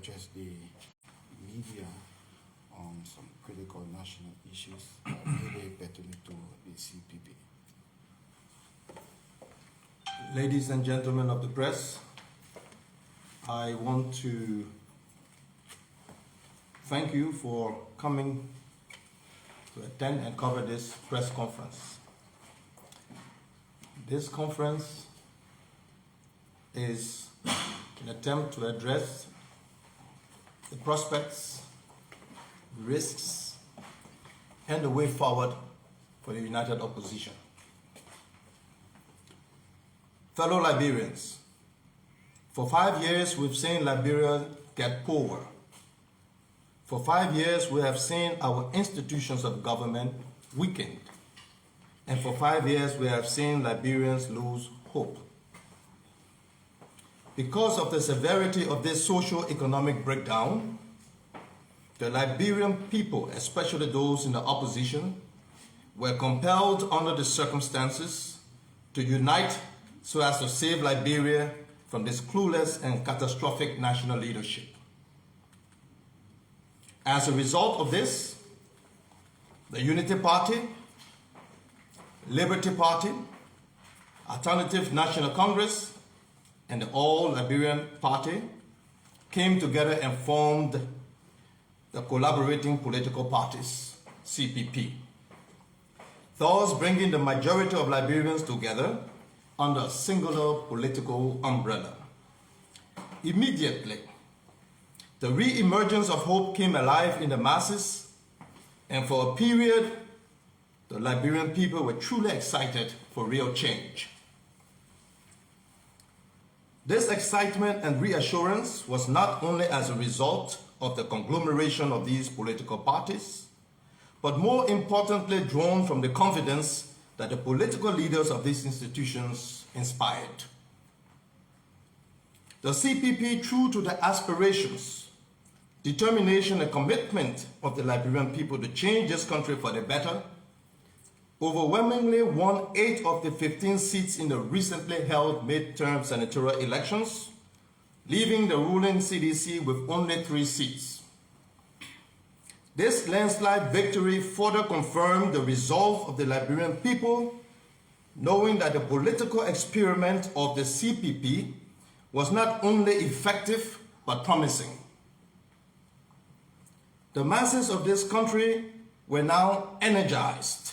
address the media on some critical national issues really pertaining to the CPP. Ladies and gentlemen of the press, I want to thank you for coming to attend and cover this press conference. This conference is an attempt to address the prospects, risks, and the way forward for the united opposition. Fellow Liberians, for 5 years we've seen Liberia get poorer. For 5 years we have seen our institutions of government weakened. And for 5 years we have seen Liberians lose hope. Because of the severity of this socio-economic breakdown, the Liberian people, especially those in the opposition, were compelled under the circumstances to unite so as to save Liberia from this clueless and catastrophic national leadership. As a result of this, the Unity Party, Liberty Party, Alternative National Congress, and the All Liberian Party came together and formed the Collaborating Political Parties, CPP, thus bringing the majority of Liberians together under a singular political umbrella. Immediately, the re-emergence of hope came alive in the masses, and for a period, the Liberian people were truly excited for real change. This excitement and reassurance was not only as a result of the conglomeration of these political parties, but more importantly drawn from the confidence that the political leaders of these institutions inspired. The CPP, true to the aspirations, determination and commitment of the Liberian people to change this country for the better, overwhelmingly won 8 of the 15 seats in the recently held midterm senatorial elections, leaving the ruling CDC with only 3 seats. This landslide victory further confirmed the resolve of the Liberian people, knowing that the political experiment of the CPP was not only effective but promising. The masses of this country were now energized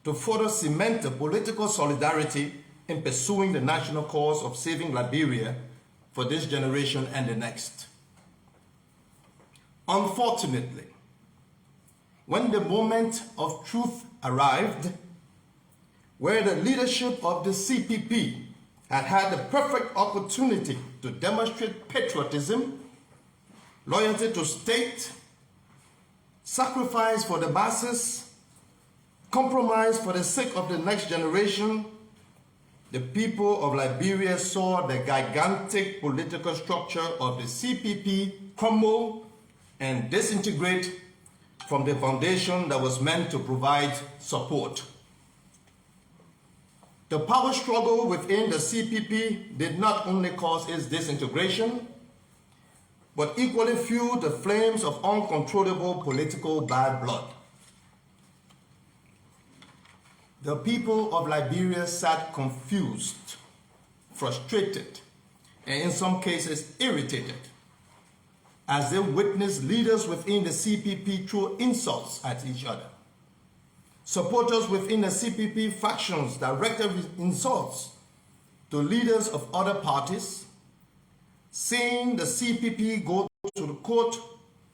to further cement the political solidarity in pursuing the national cause of saving Liberia for this generation and the next. Unfortunately, when the moment of truth arrived, where the leadership of the CPP had the perfect opportunity to demonstrate patriotism, loyalty to state, sacrifice for the masses, compromise for the sake of the next generation, the people of Liberia saw the gigantic political structure of the CPP crumble and disintegrate from the foundation that was meant to provide support. The power struggle within the CPP did not only cause its disintegration, but equally fueled the flames of uncontrollable political bad blood. The people of Liberia sat confused, frustrated, and in some cases irritated, as they witnessed leaders within the CPP throw insults at each other. Supporters within the CPP factions directed insults to leaders of other parties, seeing the CPP go to the court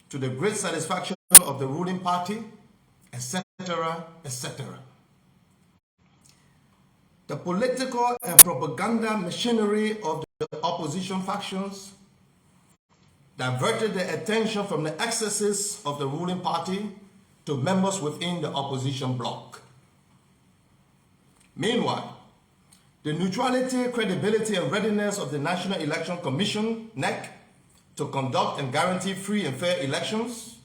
to the great satisfaction of the ruling party, etc., etc. The political and propaganda machinery of the opposition factions diverted the attention from the excesses of the ruling party to members within the opposition bloc. Meanwhile, the neutrality, credibility, and readiness of the National Election Commission, NEC, to conduct and guarantee free and fair elections,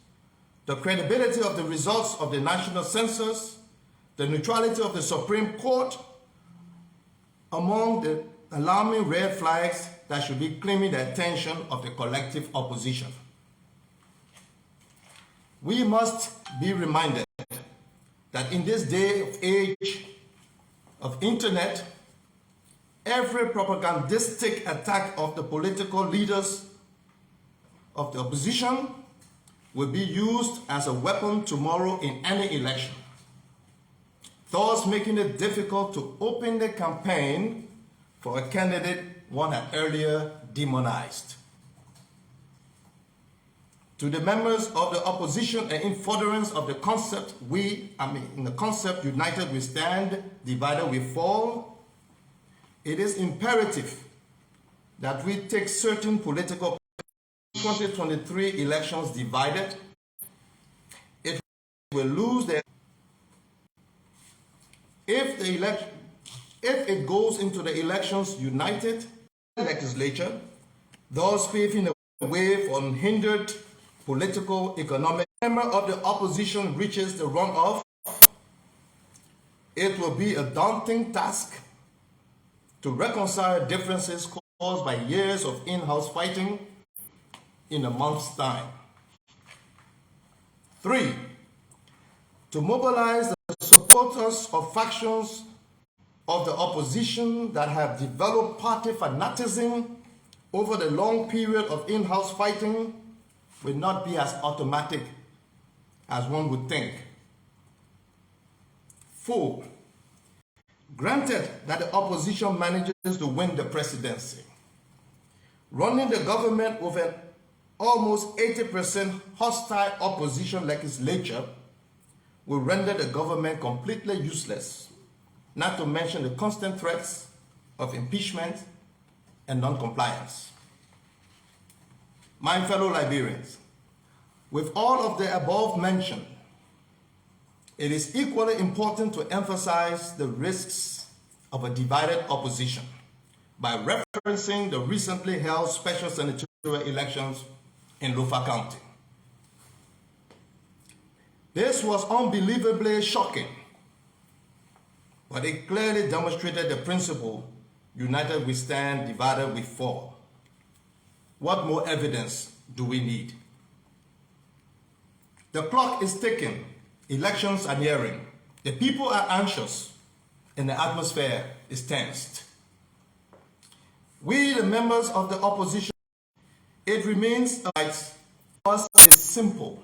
the credibility of the results of the national census, the neutrality of the Supreme Court, among the alarming red flags that should be claiming the attention of the collective opposition. We must be reminded that in this day of age of internet, every propagandistic attack of the political leaders of the opposition will be used as a weapon tomorrow in any election, thus making it difficult to openly campaign for a candidate one had earlier demonized. To the members of the opposition and in furtherance of the concept in the concept united we stand, divided we fall, it is imperative that we take certain political 2023 elections divided. It will lose their if it goes into the elections united legislature, thus paving the way for unhindered political, economic. Member of the opposition reaches the runoff, it will be a daunting task to reconcile differences caused by years of in-house fighting in a month's time. 3. To mobilize the supporters of factions of the opposition that have developed party fanaticism over the long period of in-house fighting will not be as automatic as one would think. 4. Granted that the opposition manages to win the presidency, running the government with an almost 80% hostile opposition legislature will render the government completely useless, not to mention the constant threats of impeachment and non-compliance. My fellow Liberians, with all of the above mentioned, it is equally important to emphasize the risks of a divided opposition by referencing the recently held special senatorial elections in Lofa County. This was unbelievably shocking, but it clearly demonstrated the principle, united we stand, divided we fall. What more evidence do we need? The clock is ticking, elections are nearing, the people are anxious, and the atmosphere is tensed. We, the members of the opposition, it remains like us is simple.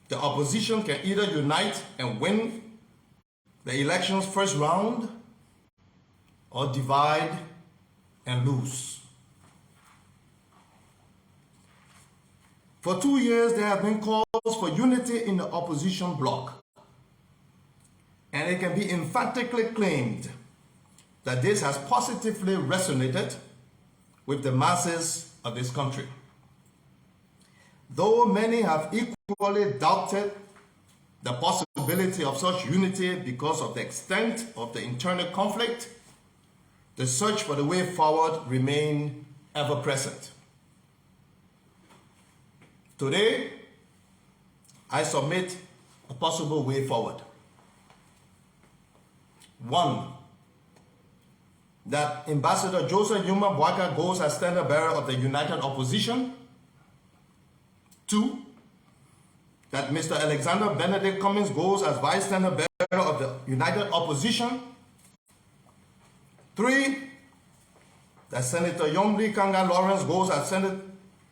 The opposition can either unite and win the election's first round or divide and lose. For 2 years, there have been calls for unity in the opposition bloc, and it can be emphatically claimed that this has positively resonated with the masses of this country. Though many have equally doubted the possibility of such unity because of the extent of the internal conflict, the search for the way forward remains ever present. Today, I submit a possible way forward. 1. That Ambassador Joseph Yuma Boaka goes as standard bearer of the United Opposition. 2. That Mr. Alexander Benedict Cummings goes as vice standard bearer of the United Opposition. 3. That Senator Yongli Kanga Lawrence goes as Senate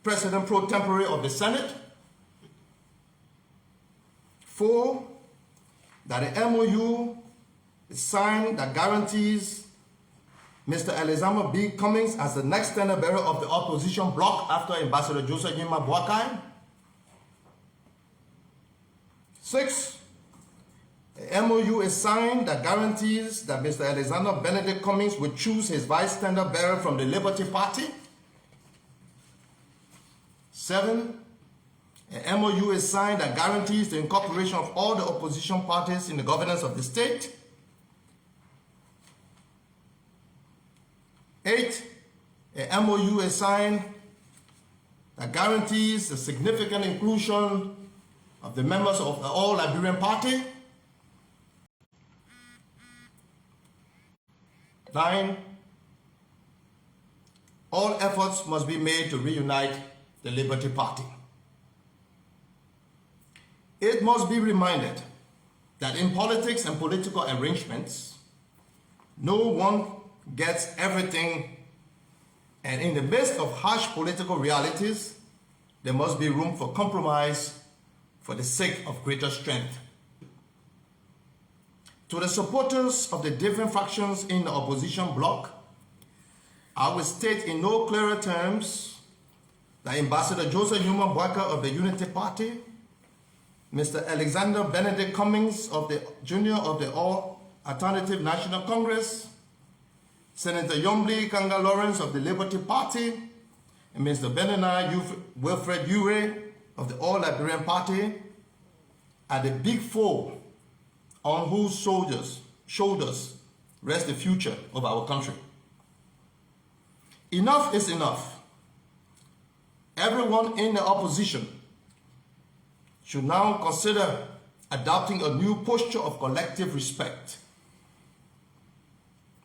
President pro tempore of the Senate. 4. That the MOU is signed that guarantees Mr. Alexander B. Cummings as the next standard bearer of the opposition bloc after Ambassador Joseph Yuma Boakai. 6. The MOU is signed that guarantees that Mr. Alexander Benedict Cummings will choose his vice standard bearer from the Liberty Party. 7. An MOU is signed that guarantees the incorporation of all the opposition parties in the governance of the state. 8. An MOU is signed that guarantees the significant inclusion of the members of the All Liberian Party. 9. All efforts must be made to reunite the Liberty Party. it must be reminded that in politics and political arrangements, no one gets everything, and in the midst of harsh political realities, there must be room for compromise for the sake of greater strength. To the supporters of the different factions in the opposition bloc, I will state in no clearer terms that Ambassador Joseph Newman Boaka of the Unity Party, Mr. Alexander Benedict Cummings Jr. of the All Alternative National Congress, Senator Yombli Kanga Lawrence of the Liberty Party, and Mr. Benani Wilfred Ure of the All Liberian Party are the big four on whose shoulders rests the future of our country. Enough is enough. Everyone in the opposition should now consider adopting a new posture of collective respect,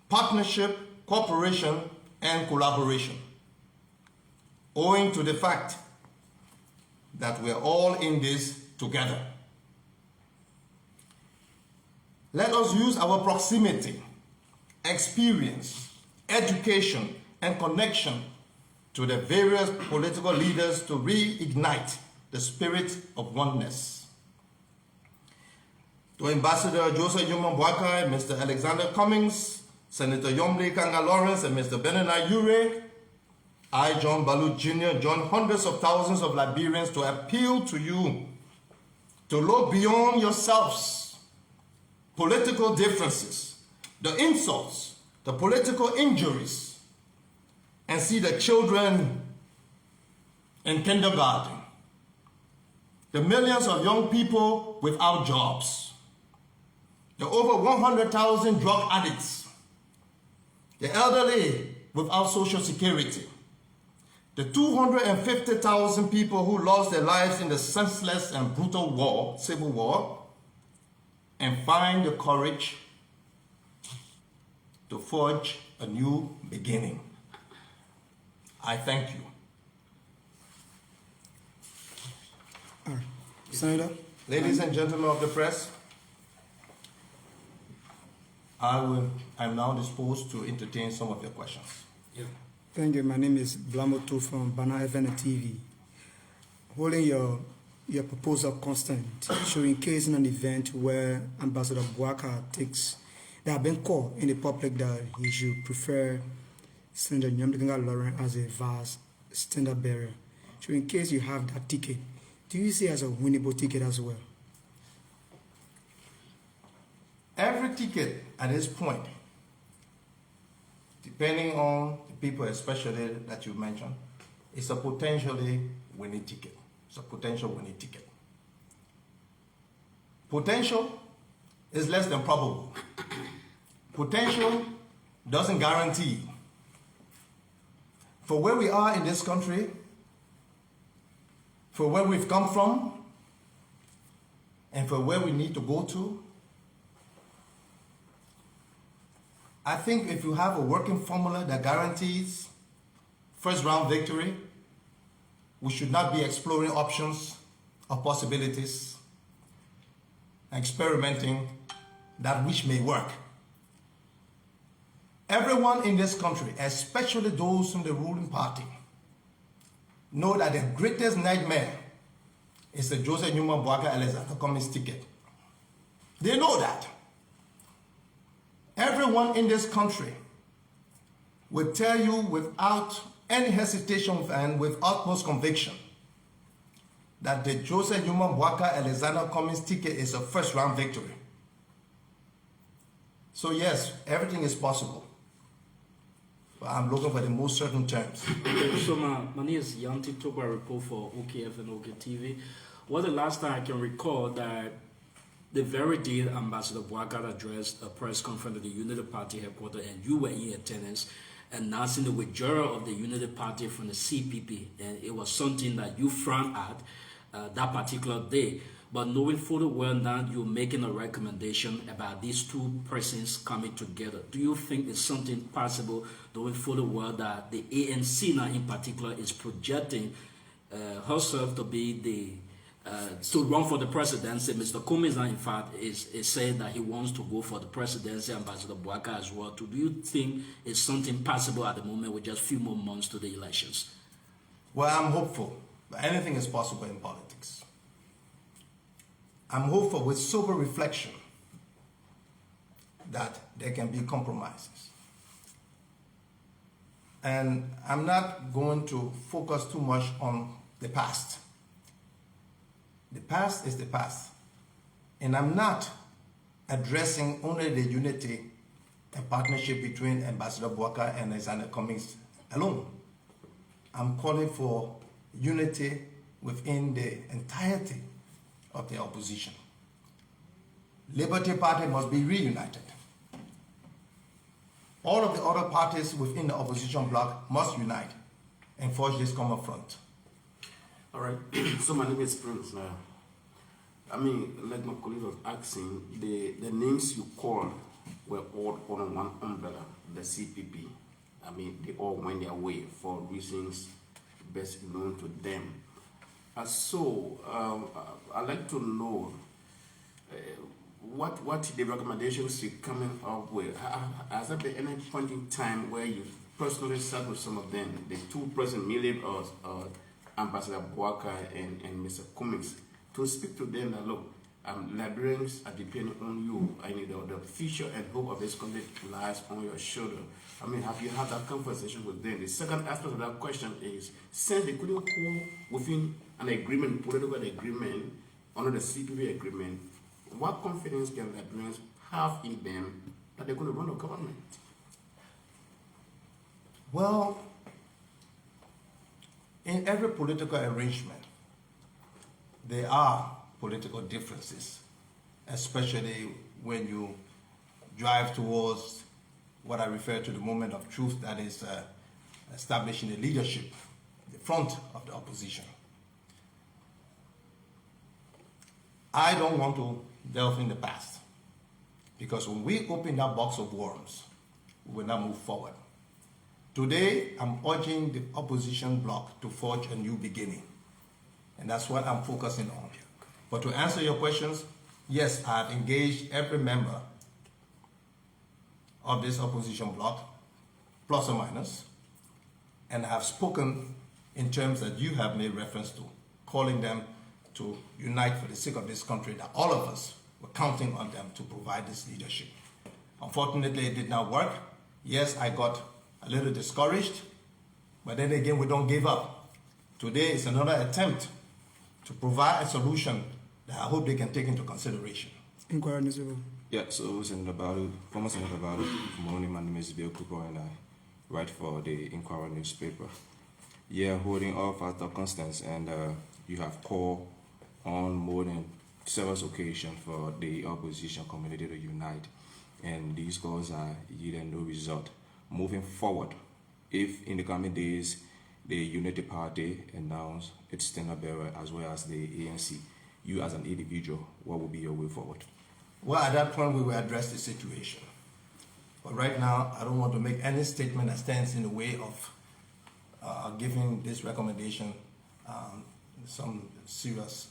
partnership, cooperation, and collaboration, owing to the fact that we're all in this together. Let us use our proximity, experience, education, and connection to the various political leaders to reignite the spirit of oneness. To Ambassador Joseph Newman Boaka, Mr. Alexander Cummings, Senator Yombli Kanga Lawrence, and Mr. Benani Ure, I, John Ballout Jr., join hundreds of thousands of Liberians to appeal to you to look beyond yourselves, political differences, the insults, the political injuries, and see the children in kindergarten, the millions of young people without jobs, the over 100,000 drug addicts, the elderly without social security, the 250,000 people who lost their lives in the senseless and brutal civil war, and find the courage to forge a new beginning. I thank you. Senator? Ladies and gentlemen of the press, I'm now disposed to entertain some of your questions. Yeah. Thank you. My name is Blamoto from Bana FM TV. Holding your proposal constant, showcasing an event where Ambassador Boaka there have been called in the public that he should prefer Senator Nyamdikinga Lauren as a vice standard bearer. So in case you have that ticket, do you see it as a winnable ticket as well? Every ticket at this point, depending on the people especially that you mentioned, is a potentially winning ticket. It's a potential winning ticket. Potential is less than probable. Potential doesn't guarantee. For where we are in this country, for where we've come from, and for where we need to go to, I think if you have a working formula that guarantees first round victory, we should not be exploring options of possibilities, experimenting that which may work. Everyone in this country, especially those from the ruling party, know that the greatest nightmare is the Joseph Newman Boaka Alexander Cummings ticket. They know that. Everyone in this country will tell you without any hesitation and with utmost conviction that the Joseph Newman Boaka Alexander Cummings ticket is a first round victory. So yes, everything is possible. But I'm looking for the most certain terms. So my name is Yanti Toba, report for OKF and OKTV. Well, the last time I can recall that the very day Ambassador Boaka addressed a press conference at the Unity Party headquarters, and you were in attendance, announcing the withdrawal of the Unity Party from the CPP, and it was something that you frowned at that particular day. But knowing full well now you're making a recommendation about these two persons coming together, do you think it's something possible, knowing full well that the ANC now in particular is projecting herself to be to run for the presidency. Mr. Cummings, in fact, is saying that he wants to go for the presidency, Ambassador Bouaka as well. Do you think it's something possible at the moment with just a few more months to the elections? Well, I'm hopeful, but anything is possible in politics. I'm hopeful with sober reflection that there can be compromises. And I'm not going to focus too much on the past. The past is the past. And I'm not addressing only the unity and partnership between Ambassador Bouaka and Alexander Cummings alone. I'm calling for unity within the entirety of the opposition. Liberty Party must be reunited. All of the other parties within the opposition bloc must unite and forge this common front. All right. So my name is Prince. Like my colleague was asking, the names you called were all under one umbrella, the CPP. They all went their way for reasons best known to them. I'd like to know what the recommendations you're coming up with. Has there been any point in time where you personally sat with some of them, the two President Millie or Ambassador Bouaka and Mr. Cummings, to speak to them that, look, Liberians are depending on you. The future and hope of this country lies on your shoulder. Have you had that conversation with them? The second aspect of that question is, since they couldn't go within an agreement, political agreement, under the CPP agreement, what confidence can Liberians have in them that they're going to run a government? Well, in every political arrangement, there are political differences, especially when you drive towards what I refer to the moment of truth, that is establishing the leadership, the front of the opposition. I don't want to delve in the past, because when we open that box of worms, we will not move forward. Today, I'm urging the opposition bloc to forge a new beginning, and that's what I'm focusing on. But to answer your questions, yes, I have engaged every member of this opposition bloc, plus or minus, and have spoken in terms that you have made reference to, calling them to unite for the sake of this country, that all of us were counting on them to provide this leadership. Unfortunately, it did not work. Yes, I got a little discouraged, but then again, we don't give up. Today is another attempt to provide a solution that I hope they can take into consideration. Inquiry, Mr. Yeah, so Senator Ballout, former Senator Ballout, good morning, my name is Bill Cooper and I write for the Inquirer newspaper. Yeah, holding off at the Constance, and you have called on more than several occasions for the opposition community to unite, and these calls are yielding no result. Moving forward, if in the coming days the Unity Party announce its standard bearer as well as the ANC, you as an individual, what will be your way forward? Well, at that point, we will address the situation. But right now, I don't want to make any statement that stands in the way of giving this recommendation some serious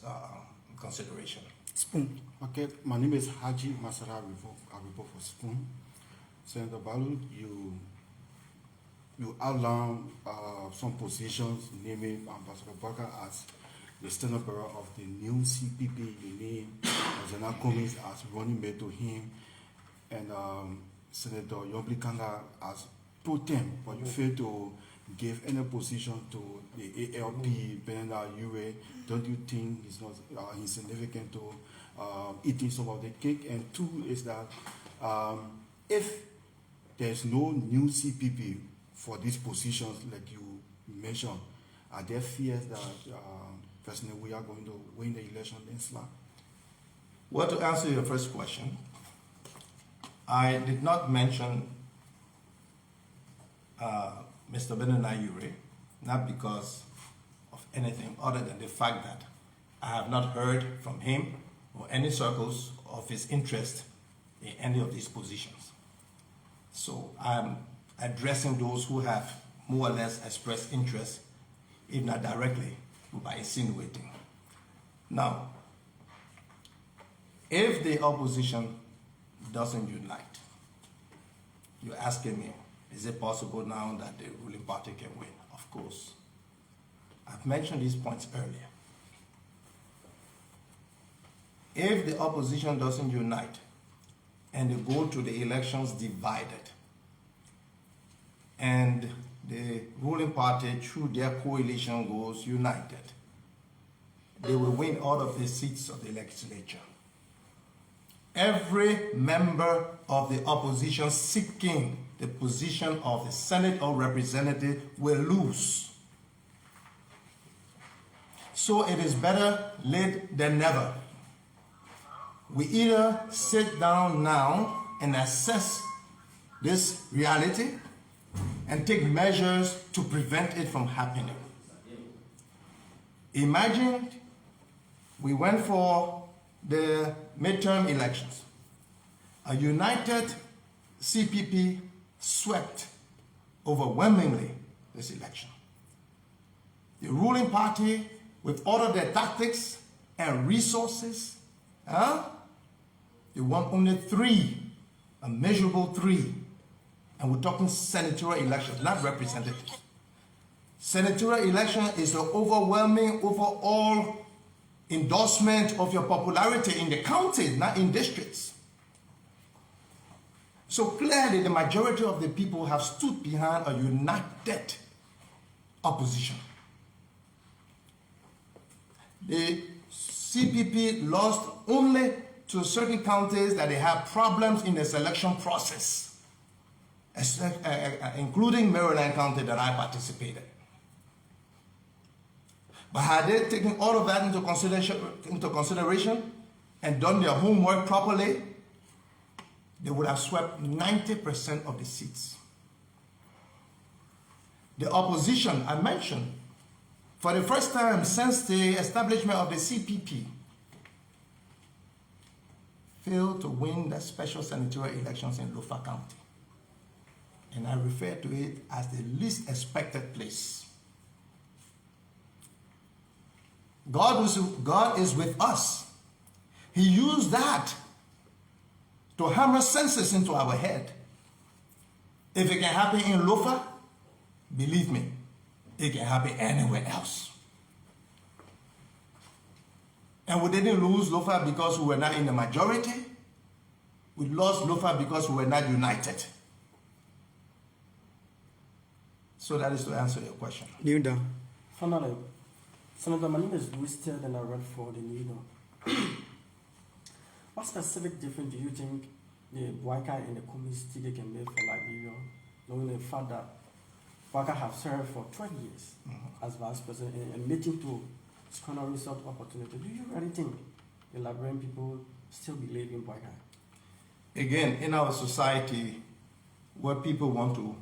consideration. Spoon. Okay, my name is Haji Masara Abibo for Spoon. Senator Ballout, you outlined some positions, naming Ambassador Bouaka as the standard bearer of the new CPP. You name Alexander Cummings as running mate to him, and Senator Yombli Kanda as pro tem, but you failed to give any position to the ALP, Benenda Ure. Don't you think it's not insignificant to eating some of the cake? And two is that if there's no new CPP for these positions like you mentioned, are there fears that personally we are going to win the election in slap? Well, to answer your first question, I did not mention Mr. Benena Ure, not because of anything other than the fact that I have not heard from him or any circles of his interest in any of these positions. So I'm addressing those who have more or less expressed interest, if not directly, by insinuating. Now, if the opposition doesn't unite, you're asking me, is it possible now that the ruling party can win? Of course. I've mentioned these points earlier. If the opposition doesn't unite and they go to the elections divided, and the ruling party through their coalition goes united, they will win all of the seats of the legislature. Every member of the opposition seeking the position of the Senate or representative will lose. So it is better late than never. We either sit down now and assess this reality and take measures to prevent it from happening. Imagine we went for the midterm elections. A united CPP swept overwhelmingly this election. The ruling party, with all of their tactics and resources, they won only 3, a measurable 3. And we're talking senatorial elections, not representatives. Senatorial election is the overwhelming overall endorsement of your popularity in the counties, not in districts. So clearly the majority of the people have stood behind a united opposition. The CPP lost only to certain counties that they have problems in the selection process, including Maryland County that I participated. But had they taken all of that into consideration and done their homework properly, they would have swept 90% of the seats. The opposition, I mentioned, for the first time since the establishment of the CPP, failed to win the special senatorial elections in Lofa County. And I refer to it as the least expected place. God is with us. He used that to hammer senses into our head. If it can happen in Lofa, believe me, it can happen anywhere else. And we didn't lose Lofa because we were not in the majority. We lost Lofa because we were not united. So that is to answer your question. Kneel down. Finally, Senator, my name is Louis Ted and I run for the New York. What specific difference do you think the Bwaka and the Kumisi can make for Liberia, knowing the fact that Bwaka have served for 12 years as vice president and admitting to squander research opportunity? Do you really think the Liberian people still believe in Bwaka? Again, in our society, where people want to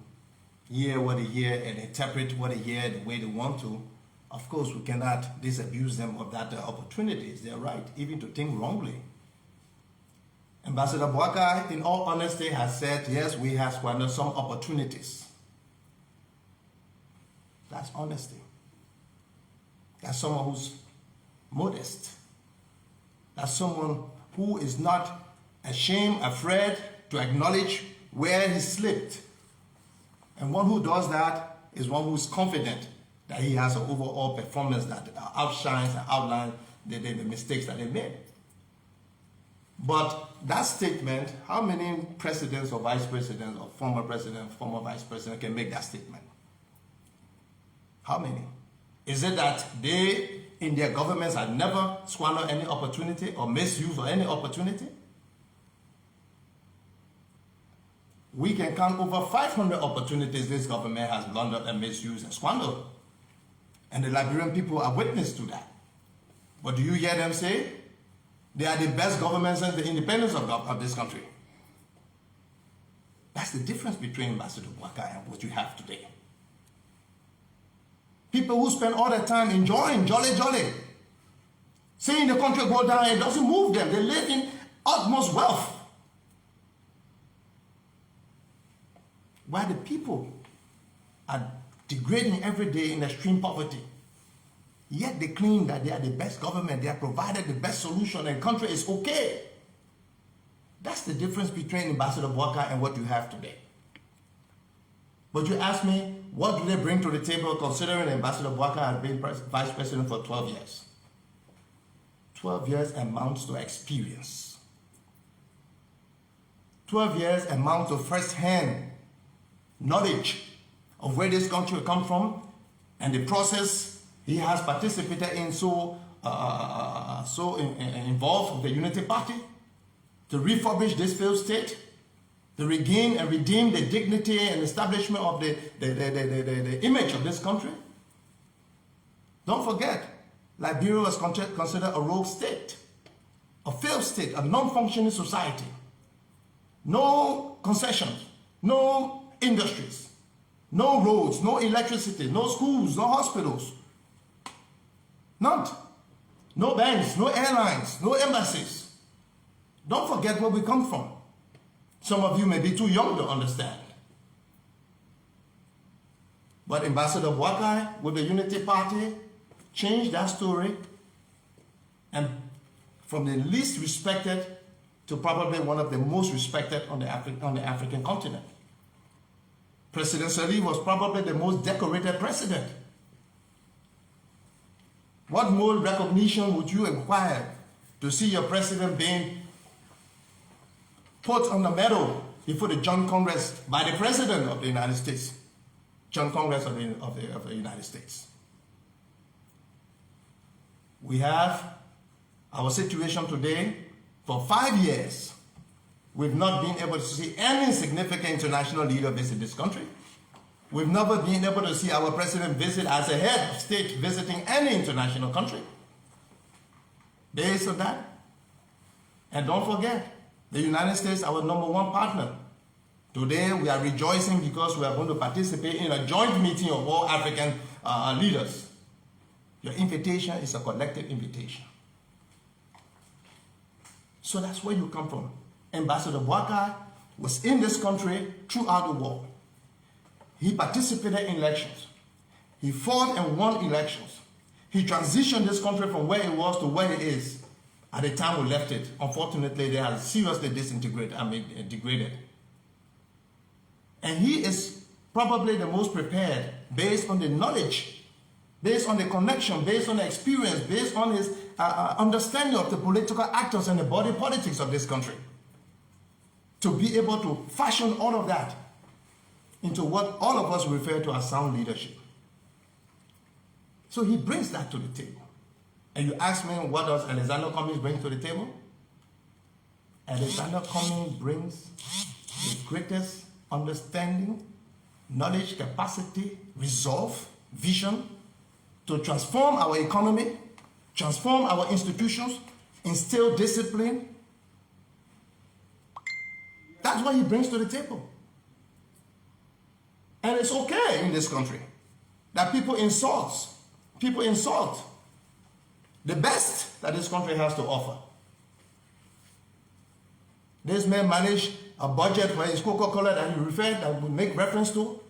hear what they hear and interpret what they hear the way they want to, of course, we cannot disabuse them of that opportunity. It's their right, even to think wrongly. Ambassador Bwaka, in all honesty, has said, yes, we have squandered some opportunities. That's honesty. That's someone who's modest. That's someone who is not ashamed, afraid to acknowledge where he slipped. And one who does that is one who is confident that he has an overall performance that outshines and outlines the mistakes that they made. But that statement, how many presidents or vice presidents or former vice president can make that statement? How many? Is it that they, in their governments, have never squandered any opportunity or misused any opportunity? We can count over 500 opportunities this government has blundered and misused and squandered. And the Liberian people are witness to that. But do you hear them say they are the best government since the independence of this country? That's the difference between Ambassador Bwaka and what you have today. People who spend all their time enjoying jolly, seeing the country go down, it doesn't move them. They live in utmost wealth. While the people are degrading every day in extreme poverty. Yet they claim that they are the best government, they have provided the best solution, and country is okay. That's the difference between Ambassador Boakai and what you have today. But you ask me, what do they bring to the table considering Ambassador Boakai has been vice president for 12 years? 12 years amounts to experience. 12 years amounts to first-hand knowledge of where this country will come from and the process he has participated in involved with the Unity Party to refurbish this failed state, to regain and redeem the dignity and establishment of the image of this country. Don't forget, Liberia was considered a rogue state, a failed state, a non-functioning society. No concessions, no industries, no roads, no electricity, no schools, no hospitals. None. No banks, no airlines, no embassies. Don't forget where we come from. Some of you may be too young to understand. But Ambassador Boakai with the Unity Party changed that story, and from the least respected to probably one of the most respected on the African continent. President Sirleaf was probably the most decorated president. What more recognition would you require to see your president being put on the medal before the Joint Congress by the President of the United States? Joint Congress of the United States. We have our situation today. For 5 years, we've not been able to see any significant international leader visit this country. We've never been able to see our president visit as a head of state visiting any international country. Based on that, and don't forget, the United States, our #1 partner. Today, we are rejoicing because we are going to participate in a joint meeting of all African leaders. Your invitation is a collective invitation. So that's where you come from. Ambassador Boakai was in this country throughout the war. He participated in elections. He fought and won elections. He transitioned this country from where it was to where it is. At the time we left it, unfortunately, they had seriously degraded. And he is probably the most prepared based on the knowledge, based on the connection, based on the experience, based on his understanding of the political actors and the body politics of this country, to be able to fashion all of that into what all of us refer to as sound leadership. So he brings that to the table. And you ask me, what does Alexander Cummings bring to the table? Alexander Cummings brings the greatest understanding, knowledge, capacity, resolve, vision to transform our economy, transform our institutions, instill discipline. That's what he brings to the table. And it's okay in this country that people insult the best that this country has to offer. This man managed a budget for his Coca-Cola that he referred, that we make reference to,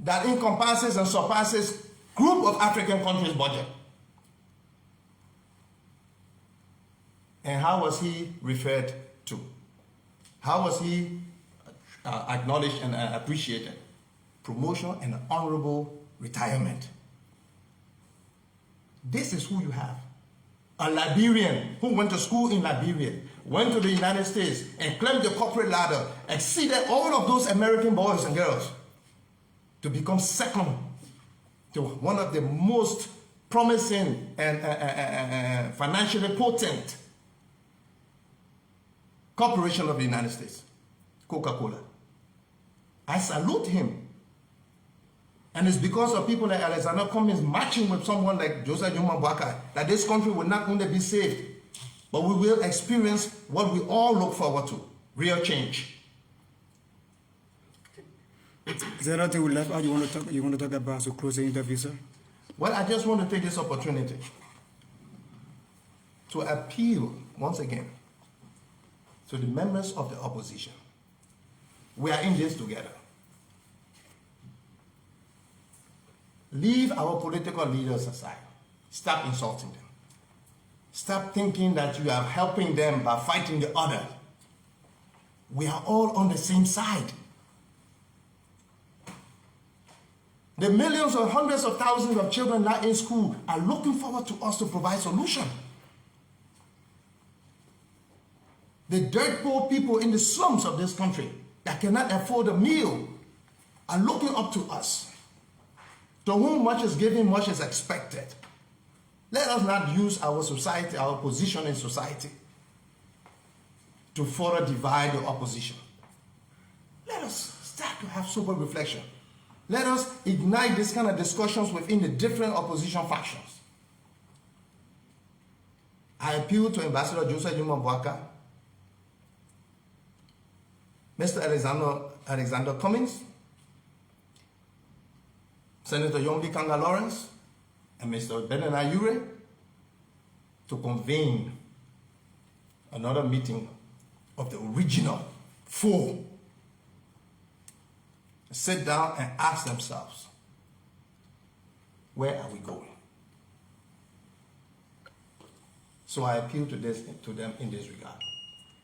that encompasses and surpasses group of African countries' budget. And how was he referred to? How was he acknowledged and appreciated? Promotion and honorable retirement. This is who you have. A Liberian who went to school in Liberia, went to the United States and climbed the corporate ladder, exceeded all of those American boys and girls to become second to one of the most promising and financially potent corporation of the United States, Coca-Cola. I salute him. And it's because of people like Alexander Cummings marching with someone like Joseph Juma Boakai that this country will not only be saved, but we will experience what we all look forward to, real change. Is there anything we left out you want to talk about to close the interview, sir? Well, I just want to take this opportunity to appeal once again to the members of the opposition. We are in this together. leave our political leaders aside. Stop insulting them. Stop thinking that you are helping them by fighting the other. We are all on the same side. The millions or hundreds of thousands of children not in school are looking forward to us to provide solution. The dirt poor people in the slums of this country that cannot afford a meal are looking up to us. To whom much is given, much is expected. Let us not use our society, our position in society, to further divide the opposition. Let us start to have sober reflection. Let us ignite this kind of discussions within the different opposition factions. I appeal to Ambassador Joseph Juma-Boaka, Mr. Alexander Cummings, Senator Yombi Kanga Lawrence, and Mr. Bernard Ayure to convene another meeting of the original four. Sit down and ask themselves, where are we going? So I appeal to them in this regard.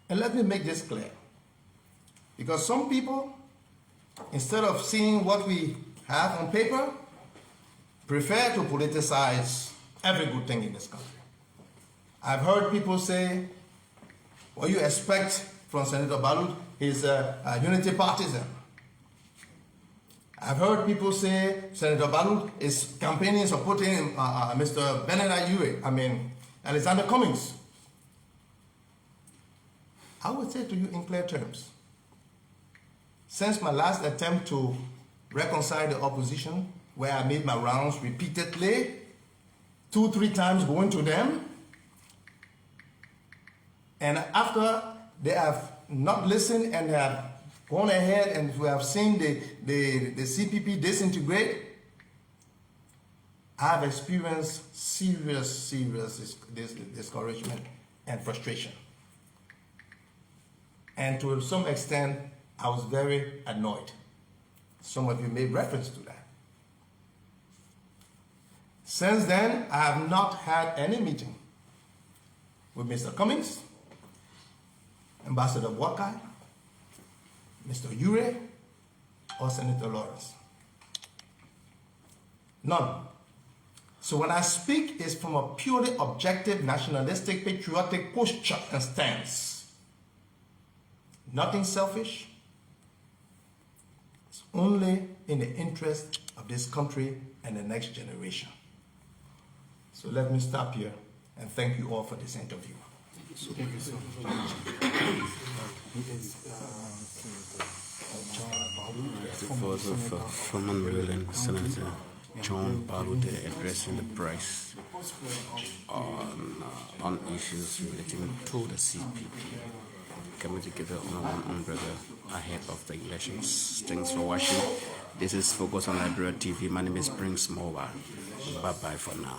And let me make this clear. Because some people, instead of seeing what we have on paper, prefer to politicize every good thing in this country. I've heard people say, what you expect from Senator Ballout is a unity partisan. I've heard people say Senator Ballout is campaigning, supporting Mr. Bernard Ayure, Alexander Cummings. I would say to you in clear terms, since my last attempt to reconcile the opposition, where I made my rounds repeatedly, 2-3 times going to them, and after they have not listened and they have gone ahead and we have seen the CPP disintegrate, I have experienced serious discouragement and frustration. And to some extent, I was very annoyed. Some of you made reference to that. Since then, I have not had any meeting with Mr. Cummings, Ambassador Boakai, Mr. Ure, or Senator Lawrence. None. So when I speak, it's from a purely objective, nationalistic, patriotic posture and stance. Nothing selfish. It's only in the interest of this country and the next generation. So let me stop here and thank you all for this interview. Thank you so much. For former Maryland Senator John Ballout addressing the press on issues relating to the CPP, coming together on one umbrella ahead of the elections. Thanks for watching. This is Focus on Liberia TV. My name is Prince Moba. Bye-bye for now.